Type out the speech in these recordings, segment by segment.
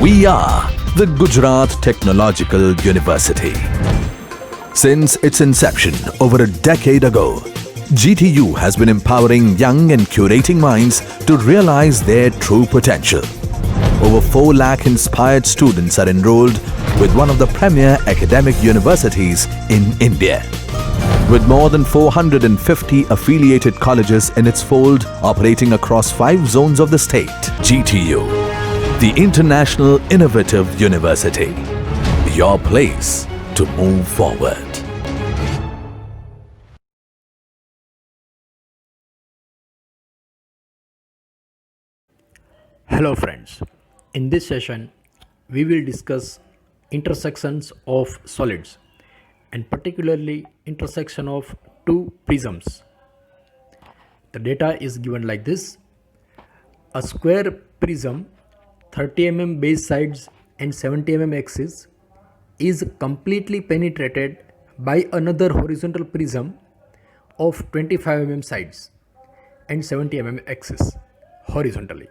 We are the Gujarat Technological University. Since its inception over a decade ago, GTU has been empowering young and curating minds to realize their true potential. Over 4 lakh inspired students are enrolled with one of the premier academic universities in India. With more than 450 affiliated colleges in its fold operating across 5 zones of the state, GTU, the International Innovative University, your place to move forward. Hello friends, in this session we will discuss intersections of solids and particularly intersection of 2 prisms. The data is given like this. A square prism 30 mm base sides and 70 mm axis is completely penetrated by another horizontal prism of 25 mm sides and 70 mm axis horizontally.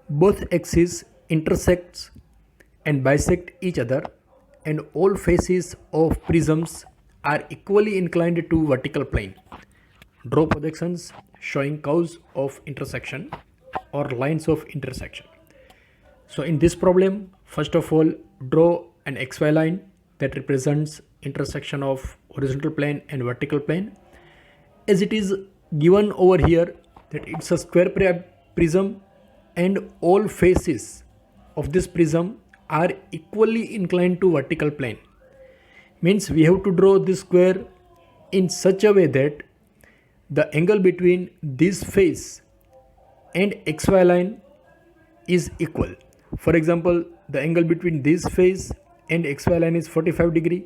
Both axes intersect and bisect each other, and all faces of prisms are equally inclined to vertical plane. Draw projections showing curves of intersection or lines of intersection. So in this problem, first of all, draw an XY line that represents intersection of horizontal plane and vertical plane. As it is given over here that it's a square prism and all faces of this prism are equally inclined to vertical plane. Means we have to draw this square in such a way that the angle between this face and XY line is equal. For example, the angle between this face and XY line is 45 degree.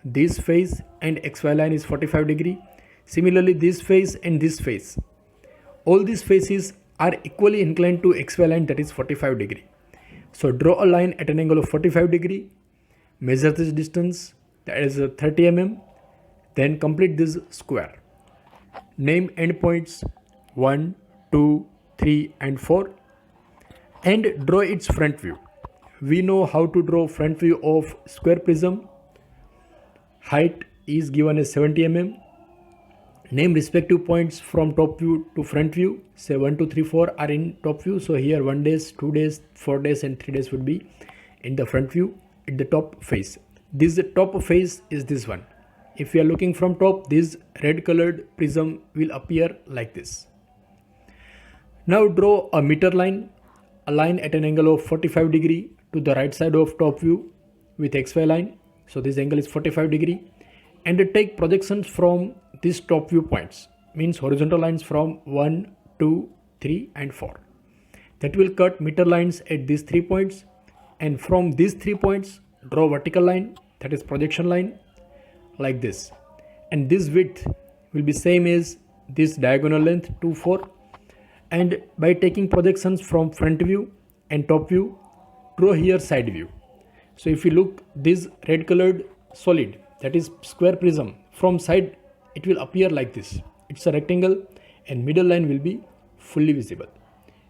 This face and XY line is 45 degree. Similarly, this face and this face. All these faces are equally inclined to XY line, that is 45 degree. So draw a line at an angle of 45 degree. Measure this distance, that is 30 mm. Then complete this square. Name endpoints 1, 2, 3 and 4. And draw its front view. We know how to draw front view of square prism. Height is given as 70 mm. Name respective points from top view to front view. Say 1, 2, 3, 4 are in top view. So here 1 days, 2 days, 4 days and 3 days would be in the front view at the top face. This top face is this one. If we are looking from top, this red colored prism will appear like this. Now draw a meter line. A line at an angle of 45 degree to the right side of top view with XY line. So this angle is 45 degree. And take projections from these top view points. Means horizontal lines from 1, 2, 3 and 4. That will cut meter lines at these 3 points. And from these 3 points, draw vertical line, that is projection line, like this. And this width will be same as this diagonal length 2, 4. And by taking projections from front view and top view, draw here side view. So if you look this red colored solid, that is square prism, from side it will appear like this. It's a rectangle and middle line will be fully visible.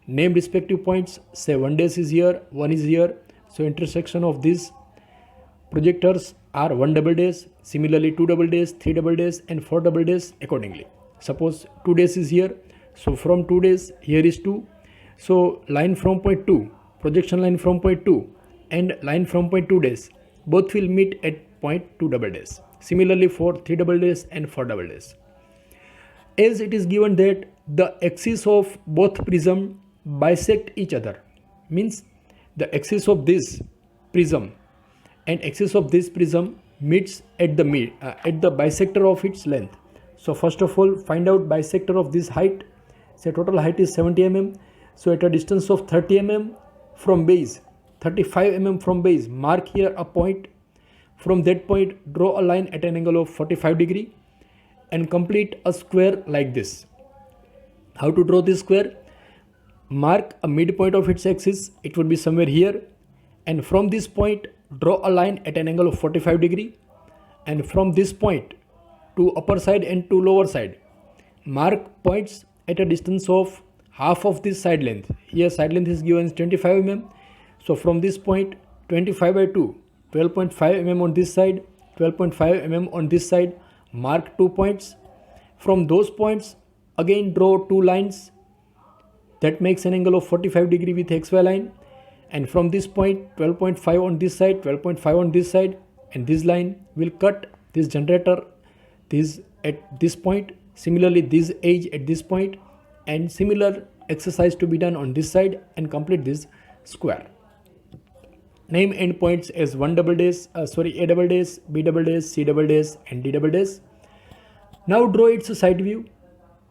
Name respective points, say 1 days is here, 1 is here. So intersection of these projectors are 1 double days, similarly 2 double days, 3 double days and 4 double days accordingly. Suppose 2 days is here. So from 2 days, here is 2. So line from point 2, projection line from point 2 and line from point 2 days, both will meet at point 2 double days. Similarly for 3 double days and 4 double days. As it is given that the axis of both prism bisect each other, means the axis of this prism and axis of this prism meets at the bisector of its length. So first of all, find out bisector of this height. Say total height is 70 mm. So at a distance of 30 mm from base, 35 mm from base, mark here a point. From that point, draw a line at an angle of 45 degree and complete a square like this. How to draw this square? Mark a midpoint of its axis. It would be somewhere here. And from this point, draw a line at an angle of 45 degree. And from this point to upper side and to lower side, mark points at a distance of half of this side length. Here side length is given 25 mm. So from this point 25 by 2, 12.5 mm on this side, 12.5 mm on this side, mark 2 points. From those points again draw 2 lines that makes an angle of 45 degree with XY line, and from this point 12.5 on this side, 12.5 on this side, and this line will cut this generator this at this point, similarly this edge at this point, and similar exercise to be done on this side and complete this square. Name endpoints as A double dash, B double dash, C double dash, and D double dash. Now draw its side view.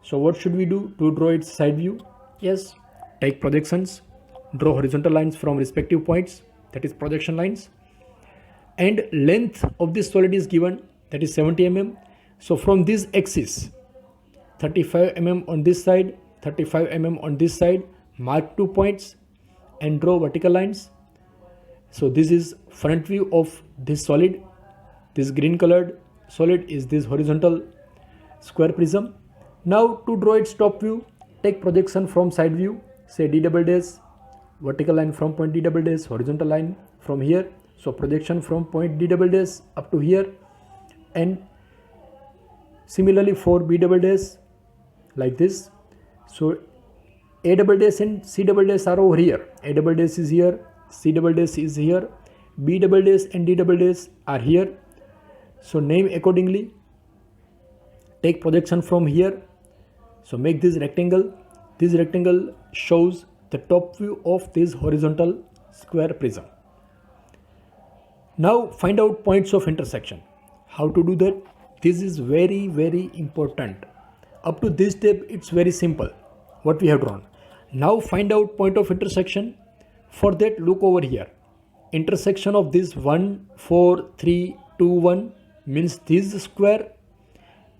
So what should we do to draw its side view? Yes, take projections, draw horizontal lines from respective points, that is projection lines, and length of this solid is given, that is 70 mm. So from this axis, 35 mm on this side, 35 mm on this side, mark 2 points and draw vertical lines. So this is front view of this solid. This green colored solid is this horizontal square prism. Now to draw its top view, take projection from side view, say D double dash, vertical line from point D double dash, horizontal line from here. So projection from point D double dash up to here, and similarly for B double dash like this. So A double dash and C double dash are over here. A double dash is here, C double dash is here, B double dash and D double dash are here. So name accordingly. Take projection from here. So make this rectangle. This rectangle shows the top view of this horizontal square prism. Now find out points of intersection. How to do that? This is very, very important. Up to this step it's very simple what we have drawn. Now find out point of intersection. For that, look over here. Intersection of this 1, 4, 3, 2, 1 means this square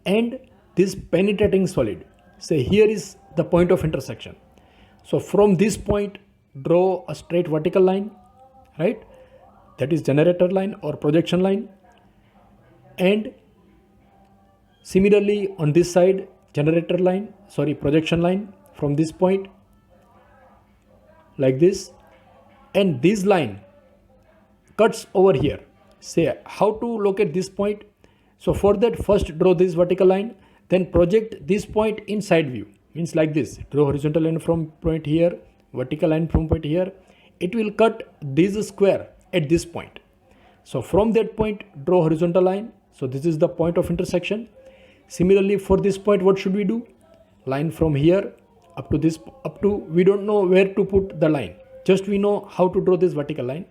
and this penetrating solid. Say here is the point of intersection. So from this point draw a straight vertical line, right? That is generator line or projection line. And similarly on this side projection line from this point like this, and this line cuts over here. Say how to locate this point. So for that, first draw this vertical line, then project this point in side view, means like this. Draw horizontal line from point here, vertical line from point here. It will cut this square at this point. So from that point draw horizontal line. So this is the point of intersection. Similarly for this point, what should we do? Line from here up to this, we don't know where to put the line, just we know how to draw this vertical line.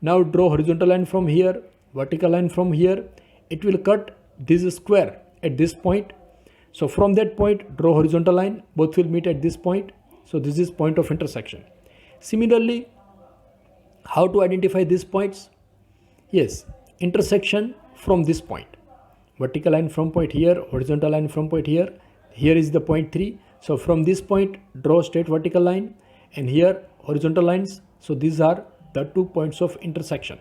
Now draw horizontal line from here, vertical line from here. It will cut this square at this point. So from that point draw horizontal line, both will meet at this point. So this is point of intersection. Similarly, how to identify these points? Yes, intersection from this point, vertical line from point here, horizontal line from point here. Here is the point 3. So from this point draw straight vertical line, and here horizontal lines. So these are the 2 points of intersection.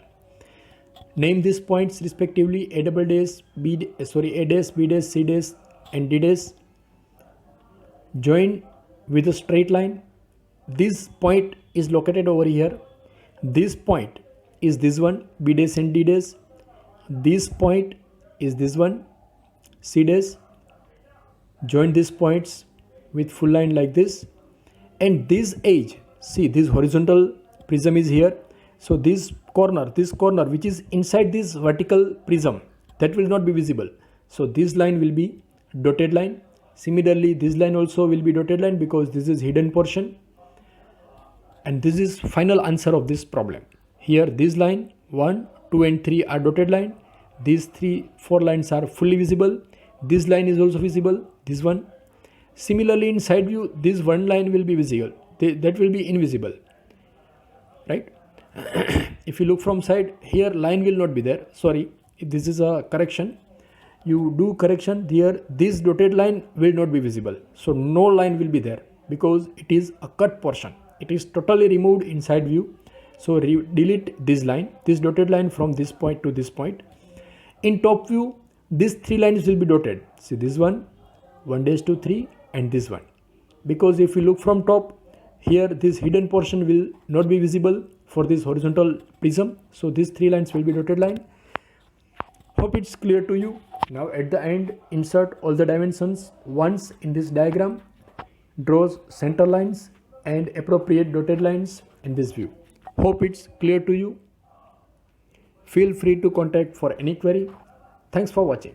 Name these points respectively A double dash, A dash, B dash, C dash, and D dash. Join with a straight line. This point is located over here. This point is this one, B dash and D dash. This point is this one, C dash. Join these points with full line like this, and this edge, see this horizontal prism is here. So this corner which is inside this vertical prism, that will not be visible. So this line will be dotted line. Similarly this line also will be dotted line because this is hidden portion. And this is final answer of this problem. Here this line 1, 2 and 3 are dotted line. These 3, 4 lines are fully visible. This line is also visible, this one. Similarly in side view, this one line will be visible, that will be invisible, right? If you look from side, here line will not be there. Sorry, this is a correction. You do correction here, this dotted line will not be visible. So no line will be there because it is a cut portion. It is totally removed in side view. So delete this line, this dotted line from this point to this point. In top view, these 3 lines will be dotted. See this one, 1 dash 2, 3, and this one. Because if you look from top, here this hidden portion will not be visible for this horizontal prism. So these 3 lines will be dotted line. Hope it's clear to you. Now at the end, insert all the dimensions once in this diagram, draws center lines and appropriate dotted lines in this view. Hope it's clear to you. Feel free to contact for any query. Thanks for watching.